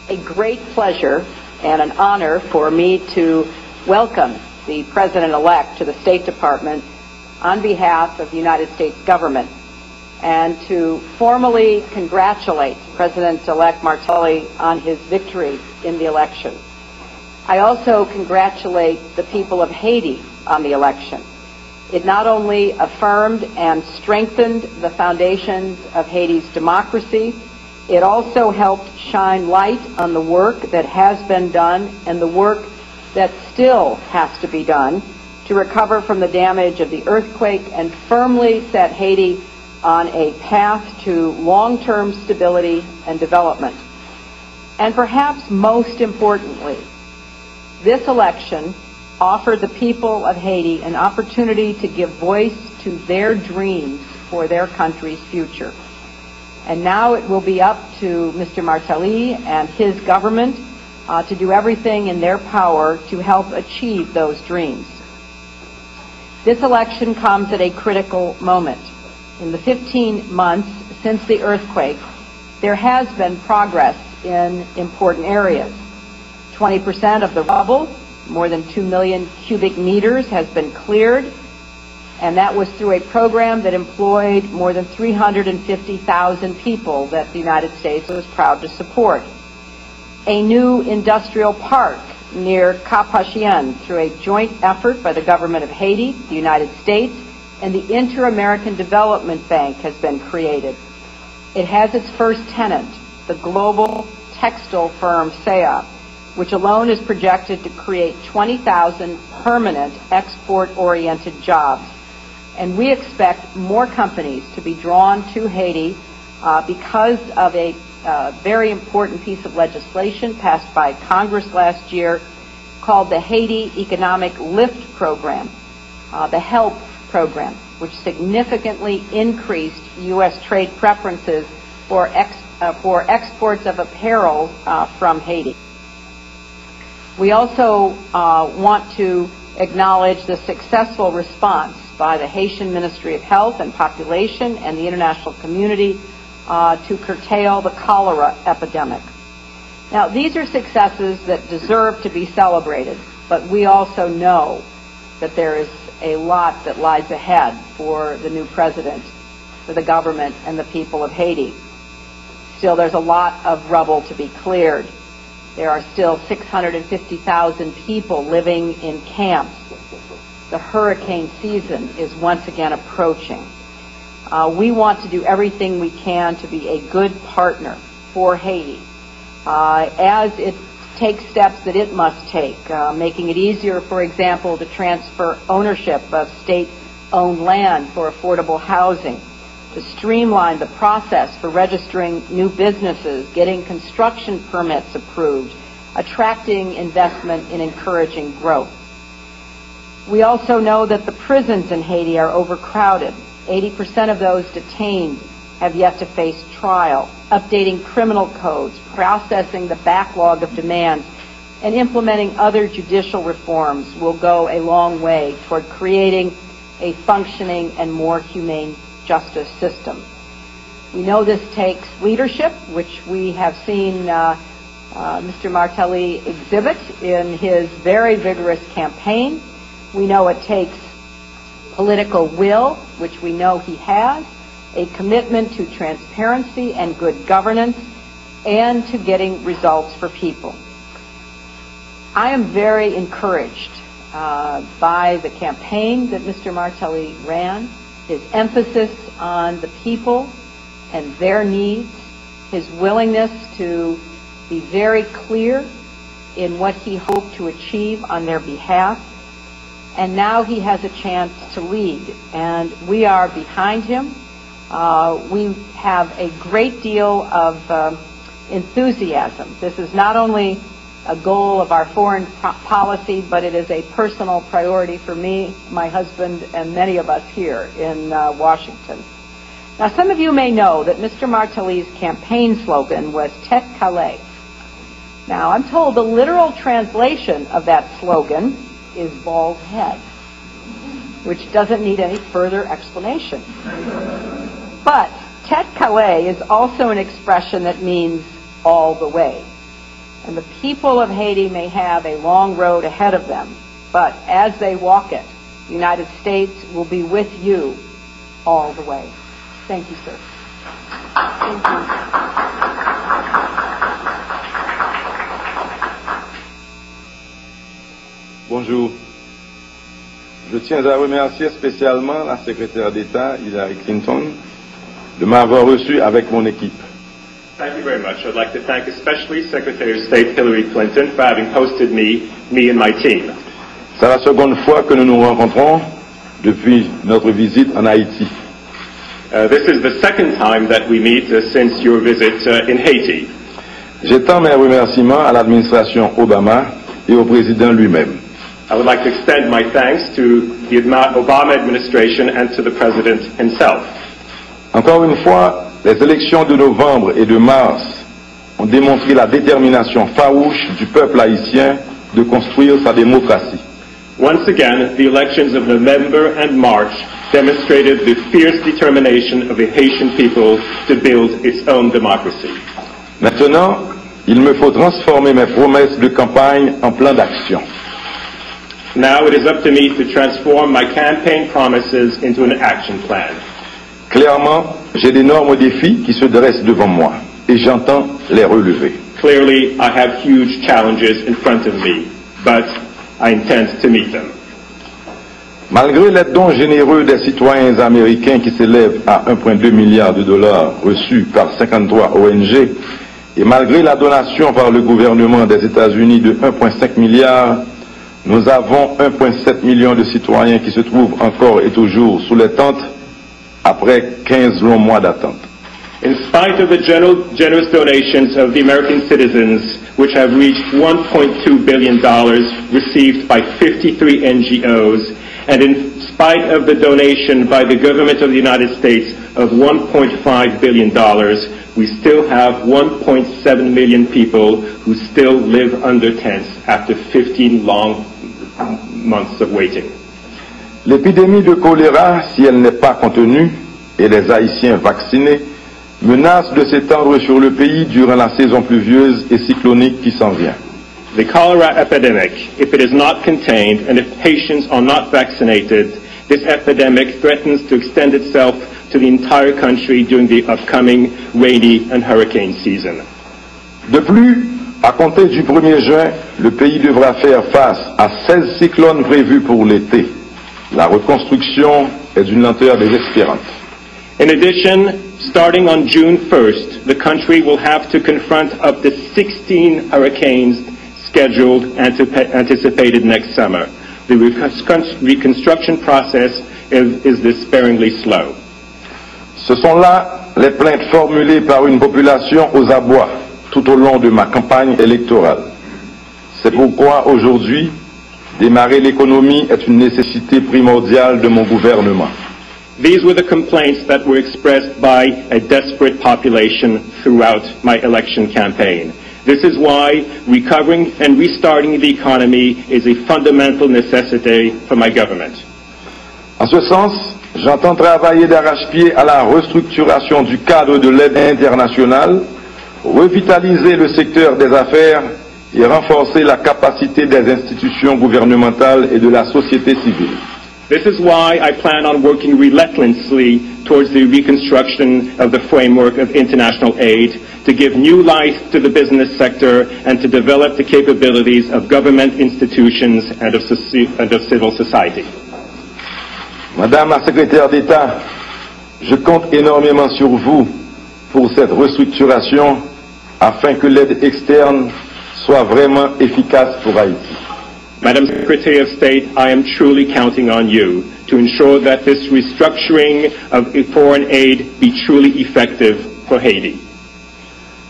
a great pleasure and an honor for me to welcome the President-elect to the State Department on behalf of the United States government, and to formally congratulate President-elect Martelly on his victory in the election. I also congratulate the people of Haiti on the election. It not only affirmed and strengthened the foundations of Haiti's democracy, it also helped shine light on the work that has been done and the work that still has to be done to recover from the damage of the earthquake and firmly set Haiti on a path to long-term stability and development. And perhaps most importantly, this election offered the people of Haiti an opportunity to give voice to their dreams for their country's future. And now it will be up to Mr. Martelly and his government to do everything in their power to help achieve those dreams. This election comes at a critical moment. In the 15 months since the earthquake, there has been progress in important areas. 20% of the rubble, more than 2 million cubic meters, has been cleared, and that was through a program that employed more than 350,000 people that the United States was proud to support. A new industrial park near Cap Haitien through a joint effort by the government of Haiti, the United States, and the Inter-American Development Bank has been created. It has its first tenant, the global textile firm SEA, which alone is projected to create 20,000 permanent export-oriented jobs. And we expect more companies to be drawn to Haiti because of a very important piece of legislation passed by Congress last year called the Haiti Economic Lift Program, the HELP program, which significantly increased U.S. trade preferences for exports of apparel from Haiti. We also want to acknowledge the successful response by the Haitian Ministry of Health and Population and the international community to curtail the cholera epidemic. Now, these are successes that deserve to be celebrated, but we also know that there is a lot that lies ahead for the new president, for the government, and the people of Haiti. Still, there's a lot of rubble to be cleared. There are still 650,000 people living in camps. The hurricane season is once again approaching. We want to do everything we can to be a good partner for Haiti as it takes steps that it must take, making it easier, for example, to transfer ownership of state-owned land for affordable housing, to streamline the process for registering new businesses, getting construction permits approved, attracting investment and encouraging growth. We also know that the prisons in Haiti are overcrowded. 80% of those detained have yet to face trial. Updating criminal codes, processing the backlog of demands, and implementing other judicial reforms will go a long way toward creating a functioning and more humane justice system. We know this takes leadership, which we have seen Mr. Martelly exhibit in his very vigorous campaign. We know it takes political will, which we know he has, a commitment to transparency and good governance, and to getting results for people. I am very encouraged by the campaign that Mr. Martelly ran, his emphasis on the people and their needs, his willingness to be very clear in what he hoped to achieve on their behalf. And now he has a chance to lead, and we are behind him. We have a great deal of enthusiasm. This is not only a goal of our foreign policy, but it is a personal priority for me, my husband, and many of us here in Washington. Now, some of you may know that Mr. Martelly's campaign slogan was Tête Calais. Now, I'm told the literal translation of that slogan is bald head, which doesn't need any further explanation. But Tête Calais is also an expression that means all the way. And the people of Haiti may have a long road ahead of them, but as they walk it, the United States will be with you all the way. Thank you, sir. Thank you. Bonjour. Je tiens à remercier spécialement la secrétaire d'État, Hillary Clinton, de m'avoir reçu avec mon équipe. Thank you very much. I'd like to thank especially Secretary of State Hillary Clinton for having hosted me and my team. C'est la seconde fois que nous nous rencontrons depuis notre visite en Haïti. This is the second time that we meet since your visit in Haiti. J'étends mes remerciements à l'administration Obama et au président lui-même. I would like to extend my thanks to the Obama administration and to the President himself. Encore une fois, les élections de novembre et de mars ont démontré la détermination farouche du peuple haïtien de construire sa démocratie. Once again, the elections of November and March demonstrated the fierce determination of the Haitian people to build its own democracy. Maintenant, il me faut transformer mes promesses de campagne en plan d'action. Now it is up to me to transform my campaign promises into an action plan. Clairement, j'ai d'énormes défis qui se dressent devant moi et j'entends les relever. Clearly, I have huge challenges in front of me, but I intend to meet them. Malgré les dons généreux des citoyens américains qui s'élèvent à 1,2 milliard de dollars reçus par 53 ONG et malgré la donation par le gouvernement des États-Unis de 1,5 milliard, nous avons 1,7 million de citoyens qui se trouvent encore et toujours sous les tentes après 15 longs mois d'attente. In spite of the generous donations of the American citizens, which have reached $1.2 billion received by 53 NGOs, and in spite of the donation by the government of the United States of $1.5 billion, we still have 1.7 million people who still live under tents after 15 long months of waiting. L'épidémie de choléra, si elle n'est pas contenue, et les Haïtiens vaccinés, menace de s'étendre sur le pays durant la saison pluvieuse et cyclonique qui s'en vient. The cholera epidemic, if it is not contained and if patients are not vaccinated, this epidemic threatens to extend itself to the entire country during the upcoming rainy and hurricane season. De plus, à compter du 1er juin, le pays devra faire face à 16 cyclones prévus pour l'été. La reconstruction est d'une lenteur désespérante. In addition, starting on June 1st, the country will have to confront up to 16 hurricanes scheduled and anticipated next summer. The reconstruction process is despairingly slow. Ce sont là les plaintes formulées par une population aux abois tout au long de ma campagne électorale. C'est pourquoi aujourd'hui, démarrer l'économie est une nécessité primordiale de mon gouvernement. These were the complaints that were expressed by a desperate population throughout my election campaign. This is why recovering and restarting the economy is a fundamental necessity for my government. En ce sens, j'entends travailler d'arrache-pied à la restructuration du cadre de l'aide internationale, revitaliser le secteur des affaires et renforcer la capacité des institutions gouvernementales et de la société civile. This is why I plan on working relentlessly towards the reconstruction of the framework of international aid, to give new life to the business sector and to develop the capabilities of government institutions and of civil society. Madame la secrétaire d'État, je compte énormément sur vous pour cette restructuration afin que l'aide externe soit vraiment efficace pour Haïti. Madam Secretary of State, I am truly counting on you to ensure that this restructuring of foreign aid be truly effective for Haiti.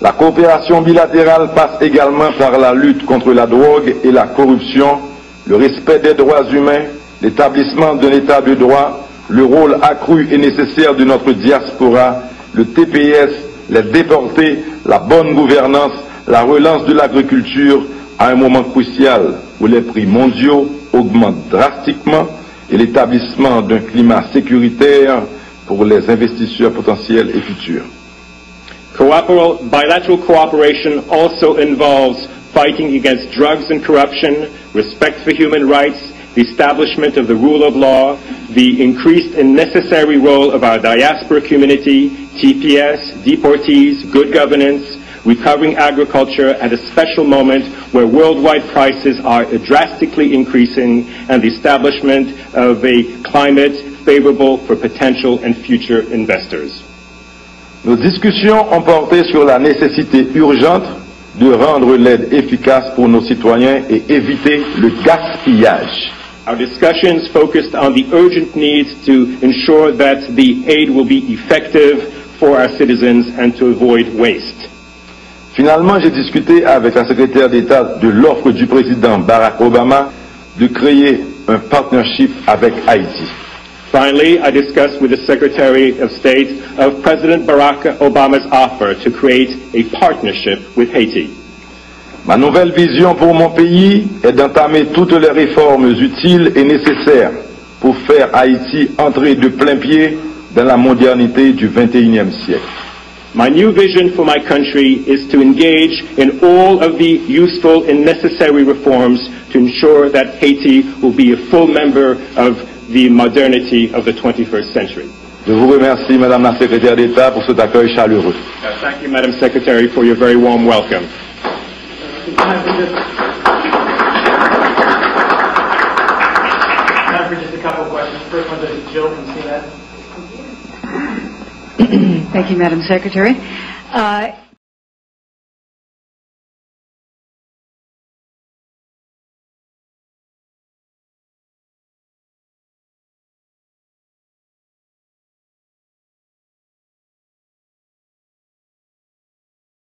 La coopération bilatérale passe également par la lutte contre la drogue et la corruption, le respect des droits humains, l'établissement d'un état de droit, le rôle accru et nécessaire de notre diaspora, le TPS, les déportés, la bonne gouvernance, la relance de l'agriculture à un moment crucial où les prix mondiaux augmentent drastiquement et l'établissement d'un climat sécuritaire pour les investisseurs potentiels et futurs. Bilateral cooperation also involves fighting against drugs and corruption, respect for human rights, the establishment of the rule of law, the increased and necessary role of our diaspora community, TPS, deportees, good governance, recovering agriculture at a special moment where worldwide prices are drastically increasing, and the establishment of a climate favorable for potential and future investors. Nos discussions ont porté sur la nécessité urgente de rendre l'aide efficace pour nos citoyens et éviter le gaspillage. Our discussions focused on the urgent need to ensure that the aid will be effective for our citizens and to avoid waste. Finalement, j'ai discuté avec la secrétaire d'État de l'offre du président Barack Obama de créer un partnership avec Haïti. Finally, I discussed with the Secretary of State of President Barack Obama's offer to create a partnership with Haiti. Ma nouvelle vision pour mon pays est d'entamer toutes les réformes utiles et nécessaires pour faire Haïti entrer de plein pied dans la modernité du XXIe siècle. My new vision for my country is to engage in all of the useful and necessary reforms to ensure that Haiti will be a full member of the modernity of the 21st century. Je vous remercie, Madame la Secrétaire d'État, pour cet accueil chaleureux. Thank you, Madam Secretary, for your very warm welcome. Time for just a couple of questions. First one to Jill from CNN. Thank you, Madam Secretary.